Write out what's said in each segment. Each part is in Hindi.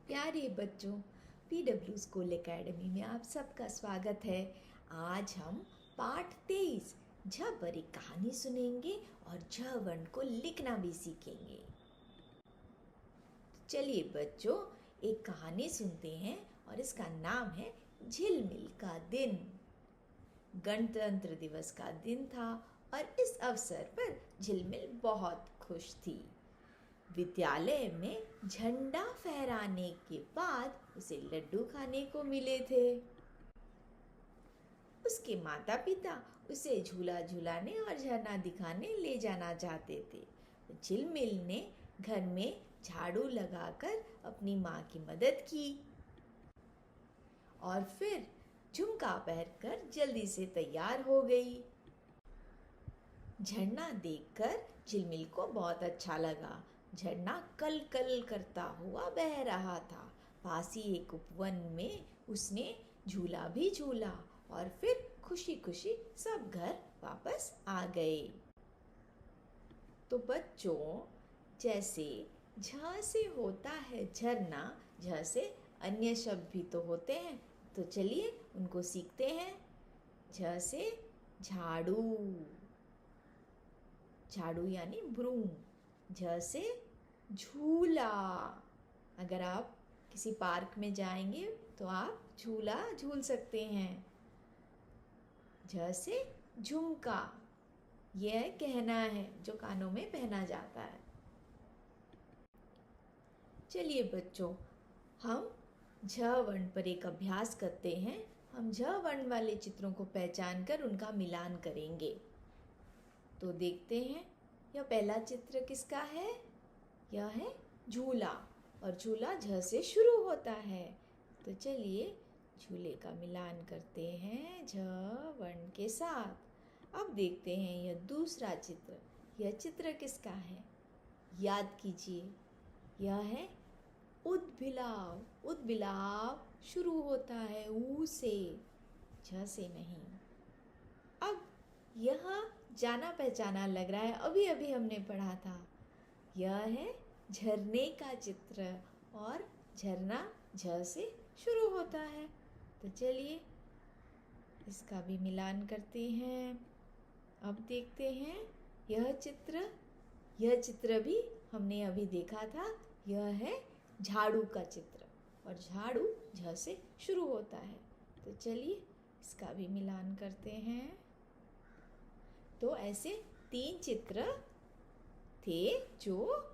प्यारे बच्चों, PW स्कूल एकेडमी में आप सबका स्वागत है। आज हम पाठ 23 झ पर एक कहानी सुनेंगे और झ वर्ण को लिखना भी सीखेंगे। चलिए बच्चों, एक कहानी सुनते हैं और इसका नाम है झिलमिल का दिन। गणतंत्र दिवस का दिन था और इस अवसर पर झिलमिल बहुत खुश थी। विद्यालय में झंडा फहराने के बाद उसे लड्डू खाने को मिले थे। उसके माता पिता उसे झूला झूलाने और झरना दिखाने ले जाना चाहते थे। झिलमिल ने घर में झाड़ू लगाकर अपनी माँ की मदद की और फिर झुमका पहनकर जल्दी से तैयार हो गई। झरना देखकर झिलमिल को बहुत अच्छा लगा। झरना कल कल करता हुआ बह रहा था। पास ही एक उपवन में उसने झूला भी झूला और फिर खुशी खुशी सब घर वापस आ गए। तो बच्चों, जैसे झ से होता है झरना, झ से अन्य शब्द भी तो होते हैं, तो चलिए उनको सीखते हैं। झ से झाड़ू, झाड़ू यानी ब्रूम। झ से झूला, अगर आप किसी पार्क में जाएंगे तो आप झूला झूल सकते हैं। झ से झुमका, यह गहना है जो कानों में पहना जाता है। चलिए बच्चों, हम झ वर्ण पर एक अभ्यास करते हैं। हम झ वर्ण वाले चित्रों को पहचान कर उनका मिलान करेंगे। तो देखते हैं, यह पहला चित्र किसका है? यह है झूला, और झूला झ से शुरू होता है। तो चलिए झूले का मिलान करते हैं झ वर्ण के साथ। अब देखते हैं यह दूसरा चित्र। यह चित्र किसका है? याद कीजिए, यह है उद्भिलाव। उद्भिलाव शुरू होता है ऊ से, झ से नहीं। अब यह जाना पहचाना लग रहा है, अभी अभी हमने पढ़ा था। यह है झरने का चित्र और झरना झ से शुरू होता है। तो चलिए इसका भी मिलान करते हैं। अब देखते हैं यह चित्र भी हमने अभी देखा था। यह है झाड़ू का चित्र और झाड़ू झ से शुरू होता है। तो चलिए इसका भी मिलान करते हैं। तो ऐसे 3 चित्र थे जो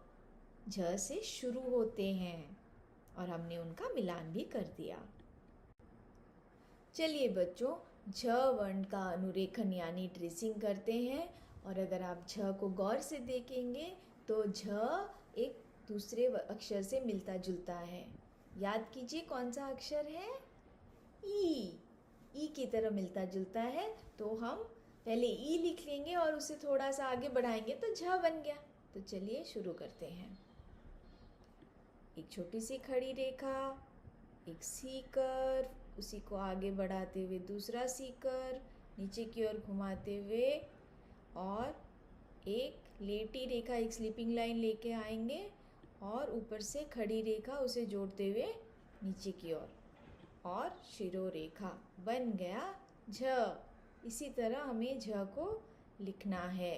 झ से शुरू होते हैं और हमने उनका मिलान भी कर दिया। चलिए बच्चों, झ वर्ण का अनुरेखन यानी ट्रेसिंग करते हैं। और अगर आप झ को गौर से देखेंगे तो झ एक दूसरे अक्षर से मिलता जुलता है। याद कीजिए कौन सा अक्षर है? ई की तरह मिलता जुलता है। तो हम पहले ई लिख लेंगे और उसे थोड़ा सा आगे बढ़ाएंगे तो झ बन गया। तो चलिए शुरू करते हैं। एक छोटी सी खड़ी रेखा, एक सीकर, उसी को आगे बढ़ाते हुए दूसरा सीकर, नीचे की ओर घुमाते हुए, और एक लेटी रेखा, एक स्लीपिंग लाइन लेके आएंगे और ऊपर से खड़ी रेखा उसे जोड़ते हुए नीचे की ओर, और शिरो रेखा। बन गया झ। इसी तरह हमें झ को लिखना है।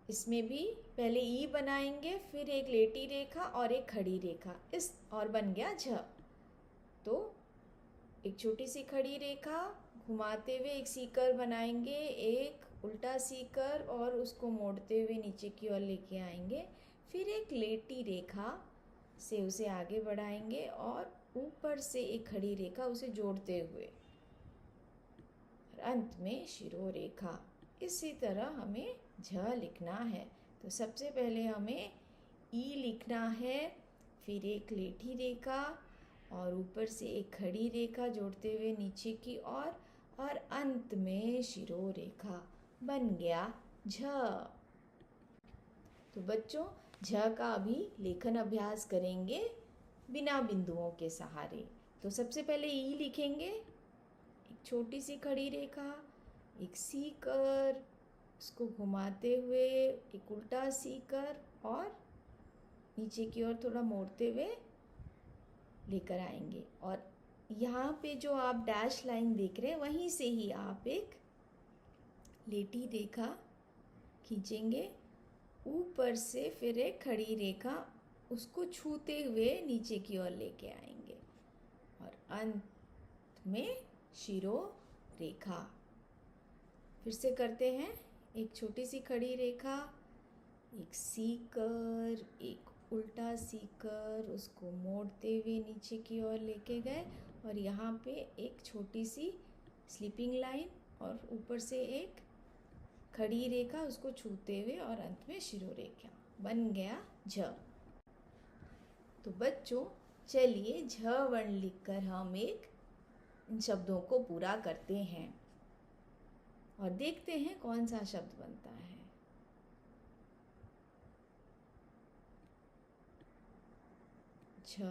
इसमें भी पहले ई बनाएंगे, फिर एक लेटी रेखा और एक खड़ी रेखा, इस और बन गया झ। तो एक छोटी सी खड़ी रेखा घुमाते हुए एक सीकर बनाएंगे, एक उल्टा सीकर, और उसको मोड़ते हुए नीचे की ओर लेके आएंगे। फिर एक लेटी रेखा से उसे आगे बढ़ाएंगे और ऊपर से एक खड़ी रेखा उसे जोड़ते हुए, और अंत में शिरो रेखा। इसी तरह हमें झ लिखना है। तो सबसे पहले हमें ई लिखना है, फिर एक लेठी रेखा और ऊपर से एक खड़ी रेखा जोड़ते हुए नीचे की ओर, और अंत में शिरो रेखा। बन गया झ। तो बच्चों, झ का अभी लेखन अभ्यास करेंगे बिना बिंदुओं के सहारे। तो सबसे पहले ई लिखेंगे, एक छोटी सी खड़ी रेखा, एक सीकर, उसको घुमाते हुए एक उल्टा सीकर और नीचे की ओर थोड़ा मोड़ते हुए लेकर आएंगे। और यहाँ पे जो आप डैश लाइन देख रहे हैं वहीं से ही आप एक लेटी रेखा खींचेंगे, ऊपर से फिर एक खड़ी रेखा उसको छूते हुए नीचे की ओर लेके आएंगे और अंत में शिरो रेखा। फिर से करते हैं, एक छोटी सी खड़ी रेखा, एक सीकर, एक उल्टा सीकर, उसको मोड़ते हुए नीचे की ओर लेके गए और यहाँ पे एक छोटी सी स्लीपिंग लाइन और ऊपर से एक खड़ी रेखा उसको छूते हुए और अंत में शिरो रेखा। बन गया झ। तो बच्चों चलिए झ वर्ण लिखकर हम एक इन शब्दों को पूरा करते हैं और देखते हैं कौन सा शब्द बनता है। झ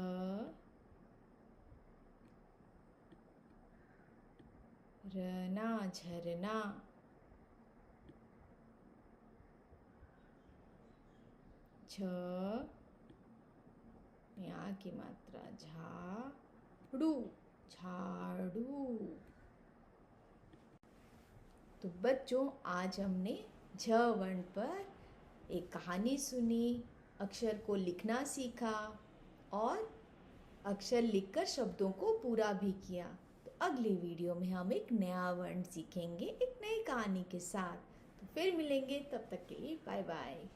रना झरना, झ यहाँ की मात्रा झाड़ू झाड़ू। तो बच्चों आज हमने झ वर्ण पर एक कहानी सुनी, अक्षर को लिखना सीखा और अक्षर लिखकर शब्दों को पूरा भी किया। तो अगली वीडियो में हम एक नया वर्ण सीखेंगे एक नई कहानी के साथ। तो फिर मिलेंगे, तब तक के लिए बाय बाय।